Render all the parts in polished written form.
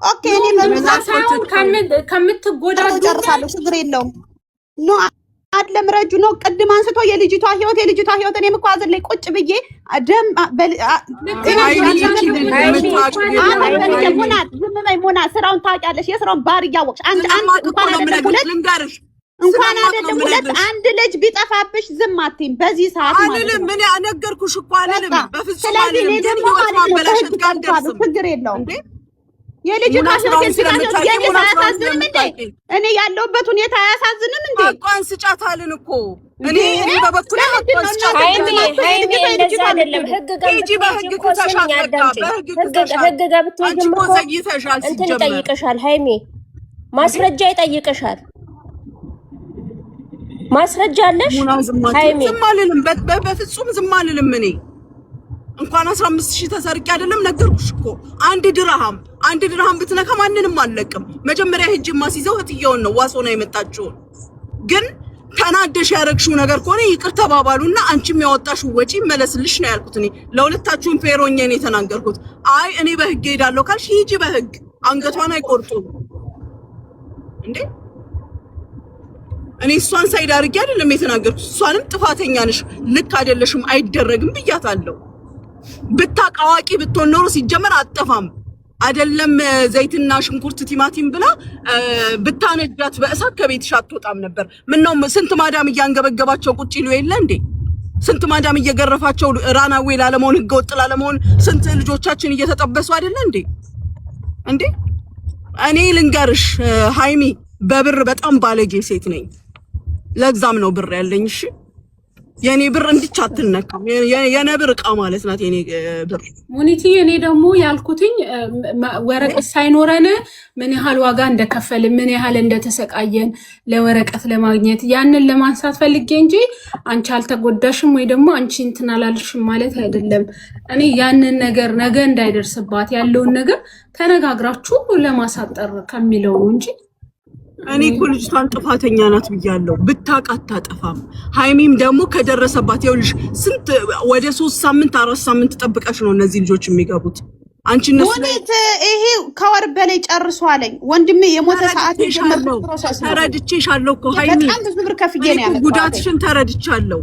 ኦኬ እኔ በብዛት ከምትጎዳዱ ጨርሳለሁ። ችግር የለውም። ኖ አይደለም ረጁ ነው ቅድም አንስቶ የልጅቷ ህይወት እኔም እኮ አዘን ላይ ቁጭ ብዬ ደም ሞና ስራውን ታውቂያለሽ። የስራውን ባር እያወቅሽ አንድ እንኳን አይደለም ሁለት አንድ ልጅ ቢጠፋብሽ ዝም አትይም። በዚህ ሰዓት ማለት ነው ምን ያነገርኩሽ እኮ አይደለም በፍጹም። ስለዚህ እኔ ደግሞ ማለት ነው ችግር የለውም የልጅቷ እኔ ያለሁበት ሁኔታ አያሳዝንም እንዴ? አቋን ስጫታልን እኮ እኔ በበኩሌ አቋን ስጫታልን እንደዛ አይደለም። ህግ ጋር ብትወጂም እኮ እንትን ይጠይቅሻል። ሃይሜ ማስረጃ ይጠይቅሻል። ማስረጃ አለሽ ሃይሜ? ዝም አልልም፣ በፍጹም ዝም አልልም። እኔ እንኳን 15000 ተሰርቄ አይደለም ነገርኩሽ እኮ አንድ ድርሃም ብትነካ ማንንም አልለቅም። መጀመሪያ ሄጅ ማስይዘው እትየውን ነው ዋሶና የመጣችው። ግን ተናደሽ ያረግሽው ነገር ከሆነ ይቅር ተባባሉና አንቺም ያወጣሽው ወጪ መለስልሽ ነው ያልኩት። እኔ ለሁለታችሁም ፌሮኛ ነው የተናገርኩት። አይ እኔ በህግ ሄዳለሁ ካልሽ ሂጂ በህግ፣ አንገቷን አይቆርጡም እንዴ? እኔ እሷን ሳይድ አድርጌ አይደለም የተናገርኩት። እሷንም ጥፋተኛ ነሽ ልክ አይደለሽም አይደረግም ብያታለሁ። ብታቃዋቂ ብትሆን ኖሮ ሲጀመር አጠፋም አይደለም ዘይትና ሽንኩርት ቲማቲም ብላ ብታነጃት በእሳት ከቤትሽ አትወጣም ነበር። ምን ነው ስንት ማዳም እያንገበገባቸው ቁጭ ይሉ የለ እንዴ? ስንት ማዳም እየገረፋቸው ራናዌ ላለመሆን ህገወጥ ላለመሆን ስንት ልጆቻችን እየተጠበሱ አይደለ እንዴ? እኔ ልንገርሽ ሃይሚ በብር በጣም ባለጌ ሴት ነኝ። ለዛም ነው ብር ያለኝ። እሺ የኔ ብር እንድቻትነካም የነብር እቃ ማለት ናት የኔ ብር። ሙኒቲ እኔ ደግሞ ያልኩትኝ ወረቀት ሳይኖረን ምን ያህል ዋጋ እንደከፈልን ምን ያህል እንደተሰቃየን ለወረቀት ለማግኘት ያንን ለማንሳት ፈልጌ እንጂ አንቺ አልተጎዳሽም ወይ ደግሞ አንቺ እንትን አላልሽም ማለት አይደለም። እኔ ያንን ነገር ነገ እንዳይደርስባት ያለውን ነገር ተነጋግራችሁ ለማሳጠር ከሚለው እንጂ እኔ እኮ ልጅቷን ጥፋተኛ ናት ብያለሁ። ብታውቃት አታጠፋም። ሃይሚም ደግሞ ከደረሰባት ይኸውልሽ ስንት ወደ 3 ሳምንት 4 ሳምንት ጠብቀሽ ነው እነዚህ ልጆች የሚገቡት። አንቺ እነሱ ወዴት ይሄ ከወር በላይ ጨርሷለኝ ወንድሜ የሞተ ሰዓት የጀመረው ፕሮሰስ ተረድቼሻለሁ እኮ ሃይሚ በጣም ብዙ ብር ከፍዬ ነው ያመጣው። ጉዳትሽን ተረድቻለሁ።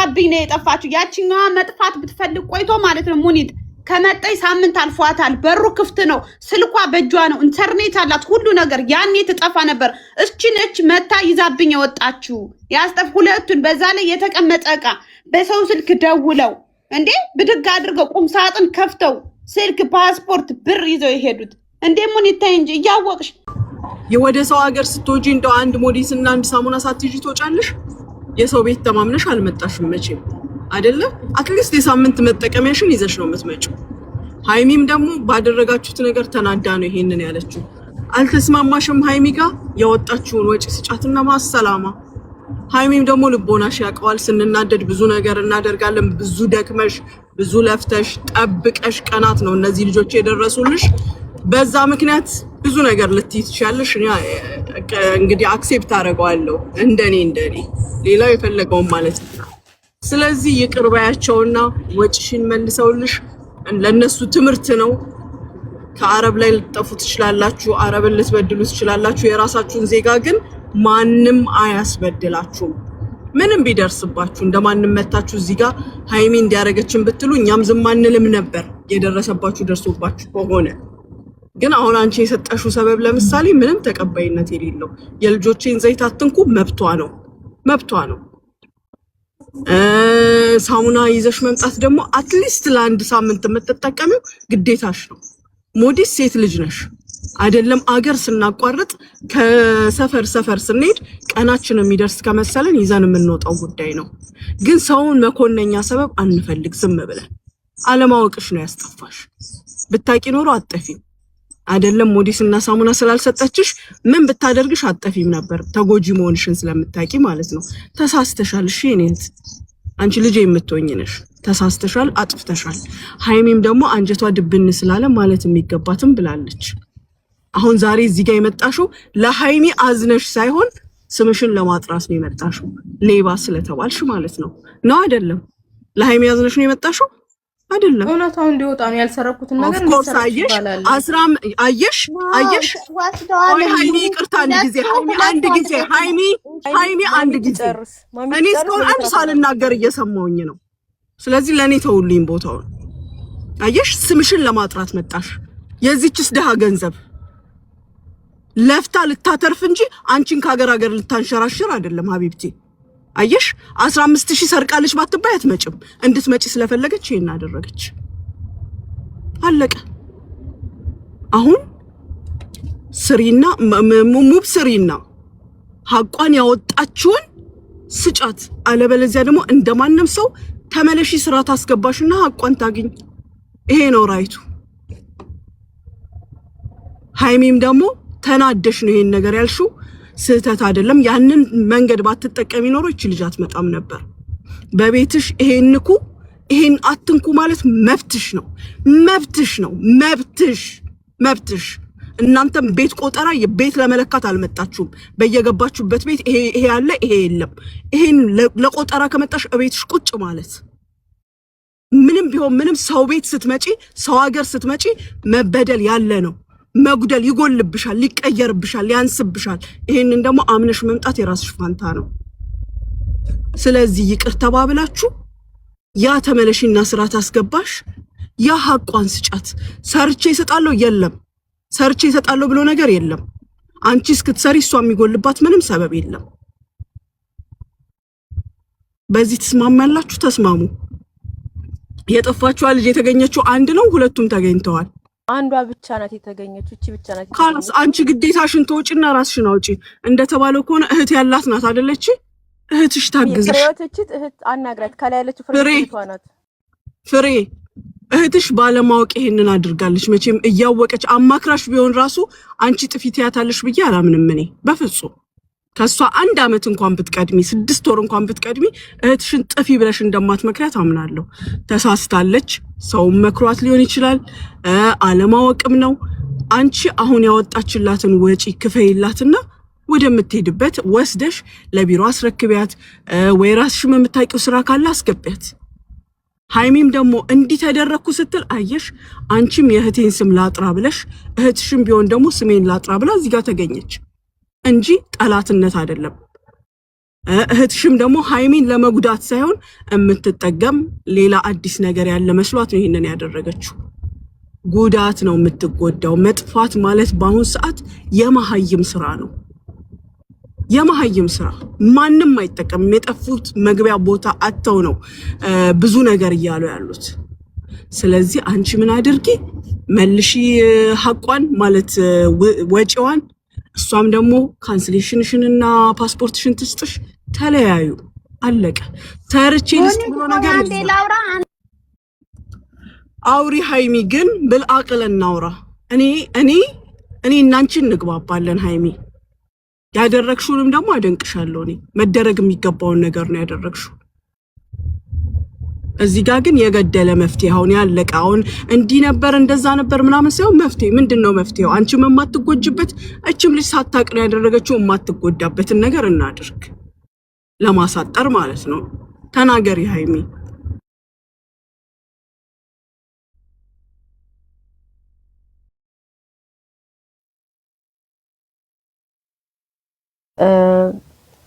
አብኝ ነው የጠፋችው። ያቺኛዋ መጥፋት ብትፈልግ ቆይቶ ማለት ነው ሙኒት ከመጣይ ሳምንት አልፏታል። በሩ ክፍት ነው፣ ስልኳ በእጇ ነው፣ ኢንተርኔት አላት፣ ሁሉ ነገር። ያኔ ትጠፋ ነበር። እቺ መታ ይዛብኝ የወጣችው ያስጠፍ ሁለቱን። በዛ ላይ የተቀመጠ ዕቃ በሰው ስልክ ደውለው እንዴ ብድግ አድርገው ቁም ሳጥን ከፍተው ስልክ፣ ፓስፖርት፣ ብር ይዘው የሄዱት እንዴ ሙኒት ታይ እንጂ እያወቅሽ የወደ ሰው ሀገር ስትወጂ እንደው አንድ ሞዴስ እና አንድ ሳሙና ሳትይጂ ትወጫለሽ። የሰው ቤት ተማምነሽ አልመጣሽም መቼም አይደለ? አትሊስት የሳምንት መጠቀሚያሽን ይዘሽ ነው የምትመጪው። ሃይሚም ደግሞ ባደረጋችሁት ነገር ተናዳ ነው ይሄንን ያለችው። አልተስማማሽም ሃይሚ ጋር ያወጣችውን ወጪ ስጫትና ማሰላማ። ሃይሚም ደግሞ ልቦናሽ ያውቀዋል። ስንናደድ ብዙ ነገር እናደርጋለን። ብዙ ደክመሽ ብዙ ለፍተሽ ጠብቀሽ ቀናት ነው እነዚህ ልጆች የደረሱልሽ። በዛ ምክንያት ብዙ ነገር ልትይ ትችያለሽ። እንግዲህ አክሴፕት አደርገዋለሁ እንደኔ ሌላው የፈለገውን ማለት ነው። ስለዚህ ይቅር ባያቸውና ወጪሽን መልሰውልሽ ለነሱ ትምህርት ነው። ከአረብ ላይ ልትጠፉ ትችላላችሁ፣ አረብን ልትበድሉ ትችላላችሁ። የራሳችሁን ዜጋ ግን ማንም አያስበድላችሁም። ምንም ቢደርስባችሁ እንደማንም መታችሁ እዚህ ጋር ሃይሚ እንዲያረገችን ብትሉ እኛም ዝም አንልም ነበር፣ የደረሰባችሁ ደርሶባችሁ ከሆነ። ግን አሁን አንቺ የሰጠሽው ሰበብ ለምሳሌ ምንም ተቀባይነት የሌለው የልጆቼን ዘይት አትንኩ መብቷ ነው። ሳሙና ይዘሽ መምጣት ደግሞ አትሊስት ለአንድ ሳምንት የምትጠቀሚው ግዴታሽ ነው። ሞዲስ ሴት ልጅ ነሽ አይደለም? አገር ስናቋርጥ ከሰፈር ስንሄድ ቀናችን የሚደርስ ከመሰለን ይዘን የምንወጣው ጉዳይ ነው። ግን ሰውን መኮነኛ ሰበብ አንፈልግ። ዝም ብለን አለማወቅሽ ነው ያስጠፋሽ። ብታቂ ኖሮ አጠፊም አይደለም? ሞዲስ እና ሳሙና ስላልሰጠችሽ ምን ብታደርግሽ አጠፊም ነበር፣ ተጎጂ መሆንሽን ስለምታቂ ማለት ነው። ተሳስተሻል። እሺ እኔንት አንቺ ልጅ የምትሆኝ ነሽ። ተሳስተሻል፣ አጥፍተሻል። ሃይሚም ደግሞ አንጀቷ ድብን ስላለ ማለት የሚገባትም ብላለች። አሁን ዛሬ እዚህ ጋር የመጣሽው ለሃይሚ አዝነሽ ሳይሆን ስምሽን ለማጥራት ነው የመጣሽው። ሌባ ስለተባልሽ ማለት ነው አይደለም? ለሃይሚ አዝነሽ ነው የመጣሽው። አይደለም። እውነታው እንዲወጣ ነው ያልሰረኩትን ነገር እንሰራች ይባላል። አየሽ ሃይሚ ይቅርታ አንድ ጊዜ ሃይሚ አንድ ጊዜ እኔ እስካሁን አንድ ሳልናገር እየሰማሁኝ ነው። ስለዚህ ለኔ ተውልኝ ቦታውን። አየሽ ስምሽን ለማጥራት መጣሽ። የዚችስ ደሃ ገንዘብ ለፍታ ልታተርፍ እንጂ አንቺን ከሀገር ልታንሸራሽር አይደለም ሀቢብቲ። አየሽ 15000 ሰርቃለች ባትባይ አትመጭም። እንድትመጪ ስለፈለገች ይሄን አደረገች። አለቀ። አሁን ስሪና ሙብ ስሪና ሐቋን ያወጣችውን ስጫት። አለበለዚያ ደግሞ እንደማንም ሰው ተመለሺ ስራ ታስገባሽና ሐቋን ታግኝ። ይሄ ነው ራይቱ። ሃይሚም ደግሞ ተናደሽ ነው ይሄን ነገር ያልሽው፣ ስህተት አይደለም። ያንን መንገድ ባትጠቀሚ ኖሮ እቺ ልጅ አትመጣም ነበር። በቤትሽ ይሄን ንኩ ይሄን አትንኩ ማለት መብትሽ ነው። መብትሽ። እናንተም ቤት ቆጠራ የቤት ለመለካት አልመጣችሁም። በየገባችሁበት ቤት ይሄ ያለ ይሄ የለም። ይሄን ለቆጠራ ከመጣሽ እቤትሽ ቁጭ ማለት ምንም ቢሆን ምንም ሰው ቤት ስትመጪ ሰው ሀገር ስትመጪ መበደል ያለ ነው። መጉደል ይጎልብሻል፣ ሊቀየርብሻል፣ ያንስብሻል። ይሄንን ደግሞ አምነሽ መምጣት የራስሽ ፋንታ ነው። ስለዚህ ይቅር ተባብላችሁ ያ ተመለሽና ስራ ታስገባሽ፣ ያ ሐቋን ስጫት። ሰርቼ እሰጣለሁ የለም፣ ሰርቼ እሰጣለሁ ብሎ ነገር የለም። አንቺ እስክትሰሪ እሷ የሚጎልባት ምንም ሰበብ የለም። በዚህ ተስማማላችሁ? ተስማሙ። የጠፋችው ልጅ የተገኘችው አንድ ነው፣ ሁለቱም ተገኝተዋል። አንዷ ብቻ ናት የተገኘችው፣ እቺ ብቻ ናት። ካላስ አንቺ ግዴታሽን ተወጪና ራስሽን አውጪ። እንደተባለው ከሆነ እህት ያላት ናት አይደለች? እህትሽ ታግዝሽ። እህት አናግራት። ከላይ ያለችው ፍሬ ናት። ፍሬ እህትሽ ባለማወቅ ይሄንን አድርጋለች። መቼም እያወቀች አማክራሽ ቢሆን ራሱ አንቺ ጥፊት ያታለሽ ብዬ አላምንም እኔ በፍጹም። ከሷ 1 አመት እንኳን ብትቀድሚ 6 ወር እንኳን ብትቀድሚ እህትሽን ጥፊ ብለሽ እንደማትመክሪያት አምናለሁ። ተሳስታለች። ሰው መክሯት ሊሆን ይችላል፣ አለማወቅም ነው። አንቺ አሁን ያወጣችላትን ወጪ ክፈይላትና ወደምትሄድበት ወስደሽ ለቢሮ አስረክቢያት፣ ወይ ራስሽም የምታውቂው ስራ ካለ አስገቢያት። ሃይሚም ደግሞ እንዲህ ተደረኩ ስትል አየሽ አንቺም የእህቴን ስም ላጥራ ብለሽ እህትሽም ቢሆን ደግሞ ስሜን ላጥራ ብላ እዚህ ጋር ተገኘች እንጂ ጠላትነት አይደለም። እህትሽም ደግሞ ሃይሚን ለመጉዳት ሳይሆን የምትጠቀም ሌላ አዲስ ነገር ያለ መስሏት ነው ይሄንን ያደረገችው። ጉዳት ነው የምትጎዳው። መጥፋት ማለት በአሁን ሰዓት የመሀይም ስራ ነው። የመሀይም ስራ ማንም አይጠቀምም። የጠፉት መግቢያ ቦታ አጥተው ነው ብዙ ነገር እያሉ ያሉት። ስለዚህ አንቺ ምን አድርጊ? መልሺ ሐቋን ማለት ወጪዋን። እሷም ደግሞ ካንስሌሽንሽንና ፓስፖርትሽን ትስጥሽ። ተለያዩ። አለቀ። ተርቼ ልስጥ ብሎ ነገር አውሪ። ሃይሚ ግን ብልአቅል እናውራ። እኔ እናንቺ እንግባባለን። ሃይሚ ያደረግሽውንም ደግሞ አደንቅሻለሁ። እኔ መደረግ የሚገባውን ነገር ነው ያደረግሽው። እዚህ ጋር ግን የገደለ መፍትሄ አሁን ያለቀ አሁን እንዲህ ነበር እንደዛ ነበር ምናምን ሳይሆን መፍትሄ ምንድነው? መፍትሄው አንቺም የማትጎጅበት እችም ልጅ ሳታቅ ነው ያደረገችው። የማትጎዳበትን ነገር እናድርግ፣ ለማሳጠር ማለት ነው። ተናገሪ ሃይሚ።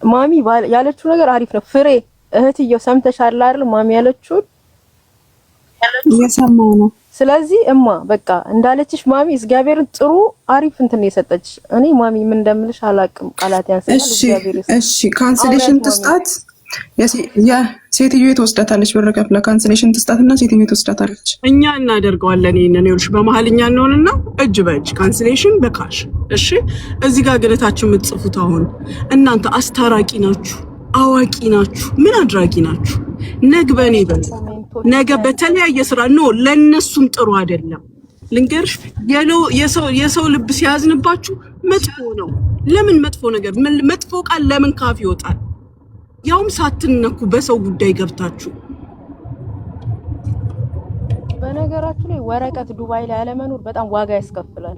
ማሚ ያለችው ነገር አሪፍ ነው። ፍሬ እህትየው ሰምተሻል አይደል? ማሚ ያለችውን እየሰማሁ ነው። ስለዚህ እማ በቃ እንዳለችሽ ማሚ እግዚአብሔርን ጥሩ አሪፍ እንትን የሰጠችሽ። እኔ ማሚ ምን እንደምልሽ አላቅም፣ ቃላት ያንሰኛል። እግዚአብሔር እሺ ካንስሌሽን ትስጣት። ሴትዮ ትወስዳታለች። ብር ከፍላ ካንስሌሽን ትስጣትና ሴትዮ ትወስዳታለች። እኛ እናደርገዋለን። ይሄንን ይኸውልሽ በመሀልኛ እንሆንና እጅ በእጅ ካንስሌሽን በካሽ እሺ። እዚህ ጋር ገለታችሁ የምትጽፉት አሁን እናንተ አስታራቂ ናችሁ፣ አዋቂ ናችሁ፣ ምን አድራጊ ናችሁ? ነግበኔ በል ነገ በተለያየ ስራ ነው። ለነሱም ጥሩ አይደለም። ልንገርሽ የሰው ልብ ሲያዝንባችሁ መጥፎ ነው። ለምን መጥፎ ነገር መጥፎ ቃል ለምን ካፍ ይወጣል? ያውም ሳትነኩ በሰው ጉዳይ ገብታችሁ በነገራችሁ ላይ ወረቀት ዱባይ ላይ አለመኖር በጣም ዋጋ ያስከፍላል።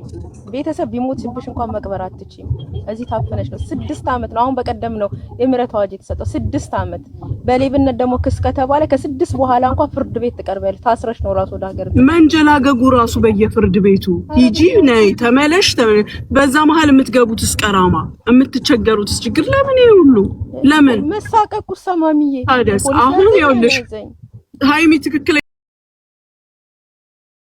ቤተሰብ ቢሞትብሽ እንኳን መቅበር አትችይም። እዚህ ታፈነሽ ነው 6 አመት ነው። አሁን በቀደም ነው የምህረት አዋጅ የተሰጠው 6 አመት። በሌብነት ደግሞ ክስ ከተባለ ከ6 በኋላ እንኳን ፍርድ ቤት ትቀርቢያለሽ። ታስረሽ ነው ራሱ ወደ ሀገር መንጀላገጉ ራሱ በየፍርድ ቤቱ ሂጂ ነይ ተመለሽ። በዛ መሀል የምትገቡትስ ቀራማ የምትቸገሩትስ ችግር ለምን ይሁሉ ለምን መሳቀቁ ሰማሚዬ ታዲያስ አሁን ይኸውልሽ ሃይሚ ትክክል